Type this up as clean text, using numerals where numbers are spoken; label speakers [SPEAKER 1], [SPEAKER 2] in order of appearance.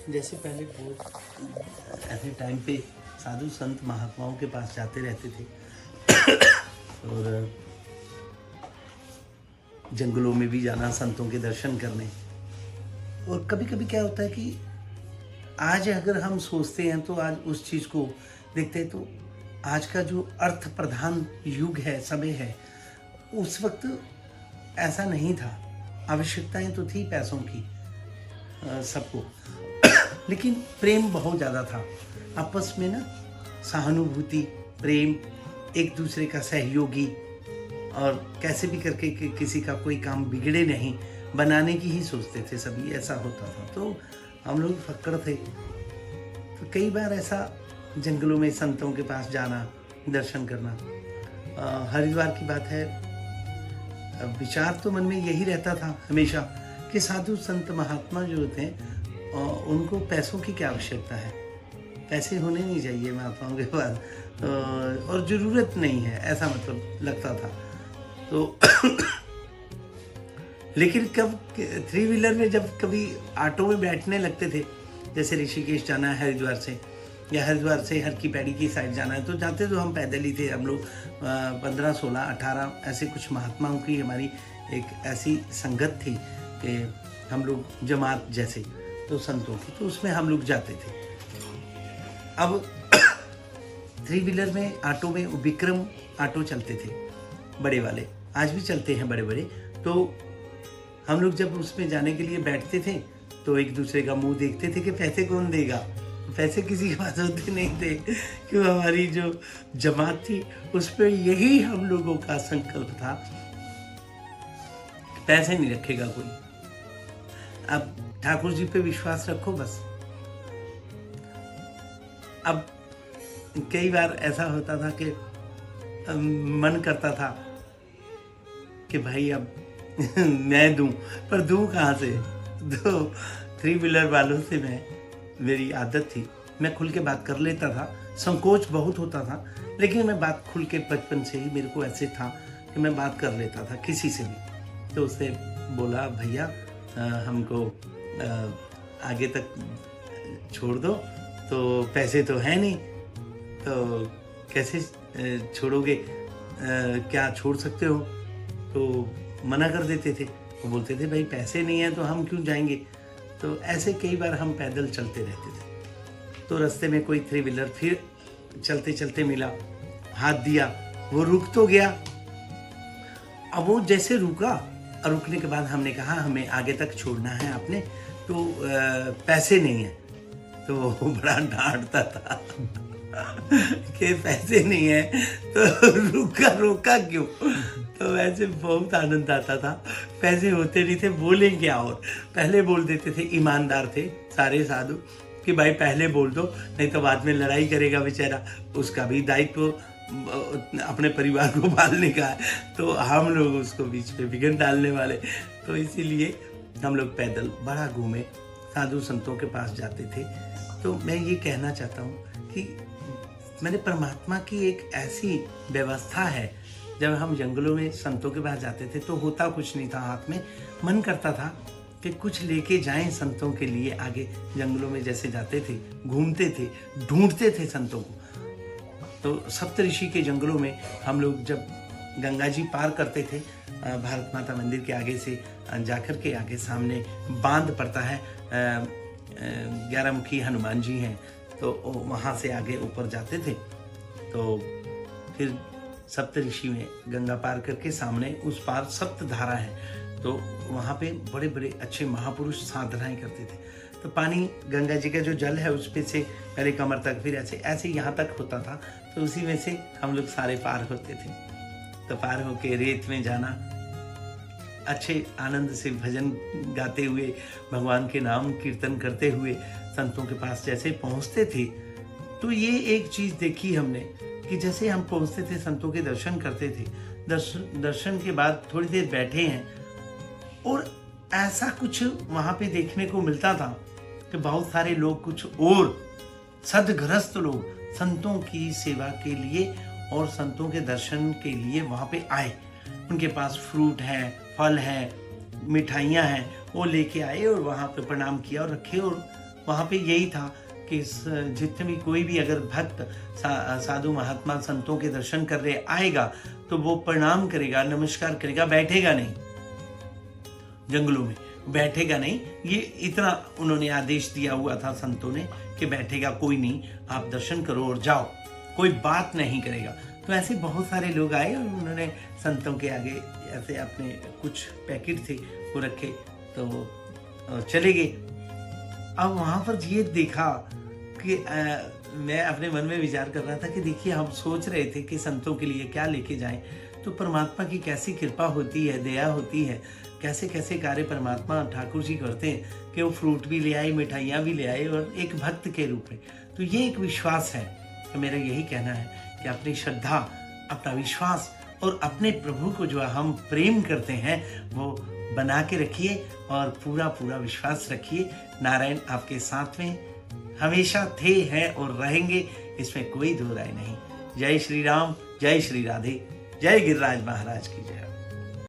[SPEAKER 1] जैसे पहले बहुत ऐसे टाइम पे साधु संत महात्माओं के पास जाते रहते थे और जंगलों में भी जाना संतों के दर्शन करने। और कभी कभी क्या होता है कि आज अगर हम सोचते हैं तो आज उस चीज़ को देखते हैं तो आज का जो अर्थ प्रधान युग है, समय है, उस वक्त ऐसा नहीं था। आवश्यकताएं तो थी पैसों की सबको, लेकिन प्रेम बहुत ज़्यादा था आपस में ना, सहानुभूति, प्रेम, एक दूसरे का सहयोगी, और कैसे भी करके किसी का कोई काम बिगड़े नहीं, बनाने की ही सोचते थे सभी, ऐसा होता था। तो हम लोग फक्कड़ थे। तो कई बार ऐसा जंगलों में संतों के पास जाना, दर्शन करना। हरिद्वार की बात है, विचार तो मन में यही रहता था हमेशा कि साधु संत महात्मा जो होते हैं उनको पैसों की क्या आवश्यकता है, पैसे होने नहीं चाहिए महात्माओं के पास, और ज़रूरत नहीं है, ऐसा मतलब लगता था। तो लेकिन कब थ्री व्हीलर में जब कभी ऑटो में बैठने लगते थे, जैसे ऋषिकेश जाना है हरिद्वार से, या हरिद्वार से हर की पैड़ी की साइड जाना है, तो जाते तो हम पैदल ही थे। हम लोग 15, 16, 18 ऐसे कुछ महात्माओं की हमारी एक ऐसी संगत थी कि हम लोग जमात जैसे, तो संतों की, तो उसमें हम लोग जाते थे। अब थ्री व्हीलर में, ऑटो में विक्रम ऑटो चलते थे बड़े वाले, आज भी चलते हैं बड़े बड़े। तो हम लोग जब उसमें जाने के लिए बैठते थे तो एक दूसरे का मुंह देखते थे कि पैसे कौन देगा। पैसे किसी के पास होते नहीं थे, क्यों हमारी जो जमात थी उस पर यही हम लोगों का संकल्प था, पैसे नहीं रखेगा कोई, अब ठाकुर जी पे विश्वास रखो बस। अब कई बार ऐसा होता था कि मन करता था कि भाई अब मैं दूं, पर दूं कहाँ से। तो थ्री व्हीलर वालों से मेरी आदत थी, मैं खुल के बात कर लेता था, संकोच बहुत होता था, लेकिन मैं बात खुल के बचपन से ही मेरे को ऐसे था कि मैं बात कर लेता था किसी से भी। तो उससे बोला, भैया हमको आगे तक छोड़ दो, तो पैसे तो है नहीं, तो कैसे छोड़ोगे, क्या छोड़ सकते हो। तो मना कर देते थे, वो बोलते थे भाई पैसे नहीं है तो हम क्यों जाएंगे। तो ऐसे कई बार हम पैदल चलते रहते थे। तो रास्ते में कोई थ्री व्हीलर फिर चलते चलते मिला, हाथ दिया, वो रुक तो गया। अब वो जैसे रुका, और रुकने के बाद हमने कहा हमें आगे तक छोड़ना है आपने, तो पैसे नहीं है। तो वो बड़ा डांटता था कि पैसे नहीं है तो रोका क्यों। तो वैसे बहुत आनंद आता था, पैसे होते नहीं थे, बोलें क्या। और पहले बोल देते थे, ईमानदार थे सारे साधु कि भाई पहले बोल दो, नहीं तो बाद में लड़ाई करेगा बेचारा, उसका भी दायित्व अपने परिवार को पालने का है, तो हम लोग उसको बीच में विघ्न डालने वाले। तो इसीलिए हम लोग पैदल बड़ा घूमे, साधु संतों के पास जाते थे। तो मैं ये कहना चाहता हूँ कि मैंने परमात्मा की एक ऐसी व्यवस्था है, जब हम जंगलों में संतों के पास जाते थे तो होता कुछ नहीं था हाथ में, मन करता था कि कुछ लेके जाएं संतों के लिए। आगे जंगलों में जैसे जाते थे, घूमते थे, ढूंढते थे संतों को। तो सप्तऋषि के जंगलों में हम लोग जब गंगा जी पार करते थे, भारत माता मंदिर के आगे से जाकर के आगे सामने बांध पड़ता है, 11 मुखी हनुमान जी हैं, तो वहाँ से आगे ऊपर जाते थे। तो फिर सप्तऋषि में गंगा पार करके सामने उस पार सप्तधारा है, तो वहाँ पे बड़े बड़े अच्छे महापुरुष साधनाएं करते थे। तो पानी गंगा जी का जो जल है उस पे से पहले कमर तक, फिर ऐसे यहाँ तक होता था। तो उसी में से हम लोग सारे पार होते थे। तो पार होके रेत में जाना, अच्छे आनंद से भजन गाते हुए, भगवान के नाम कीर्तन करते हुए संतों के पास जैसे पहुँचते थे। तो ये एक चीज़ देखी हमने कि जैसे हम पहुँचते थे, संतों के दर्शन करते थे, दर्शन के बाद थोड़ी देर बैठे हैं, और ऐसा कुछ वहाँ पे देखने को मिलता था कि बहुत सारे लोग, कुछ और सद्ग्रस्त लोग संतों की सेवा के लिए और संतों के दर्शन के लिए वहाँ पे आए। उनके पास फ्रूट है, फल है, मिठाइयाँ हैं, वो लेके आए और वहाँ पे प्रणाम किया और रखे, और वहाँ पे यही था कि जितने भी कोई भी अगर भक्त साधु महात्मा संतों के दर्शन कर रहे आएगा तो वो प्रणाम करेगा, नमस्कार करेगा, बैठेगा नहीं, जंगलों में बैठेगा नहीं। ये इतना उन्होंने आदेश दिया हुआ था संतों ने कि बैठेगा कोई नहीं, आप दर्शन करो और जाओ, कोई बात नहीं करेगा। तो ऐसे बहुत सारे लोग आए और उन्होंने संतों के आगे ऐसे अपने कुछ पैकेट थे वो रखे तो चले गए। अब वहाँ पर ये देखा कि मैं अपने मन में विचार कर रहा था कि देखिए हम सोच रहे थे कि संतों के लिए क्या लेके जाएं, तो परमात्मा की कैसी कृपा होती है, दया होती है, कैसे कैसे कार्य परमात्मा ठाकुर जी करते हैं कि वो फ्रूट भी ले आए, मिठाइयाँ भी ले आए और एक भक्त के रूप में। तो ये एक विश्वास है। तो मेरा यही कहना है कि अपनी श्रद्धा, अपना विश्वास और अपने प्रभु को जो हम प्रेम करते हैं वो बना के रखिए और पूरा पूरा विश्वास रखिए। नारायण आपके साथ में हमेशा थे, हैं और रहेंगे, इसमें कोई दो राय नहीं। जय श्री राम, जय श्री राधे, जय गिरिराज महाराज की जय।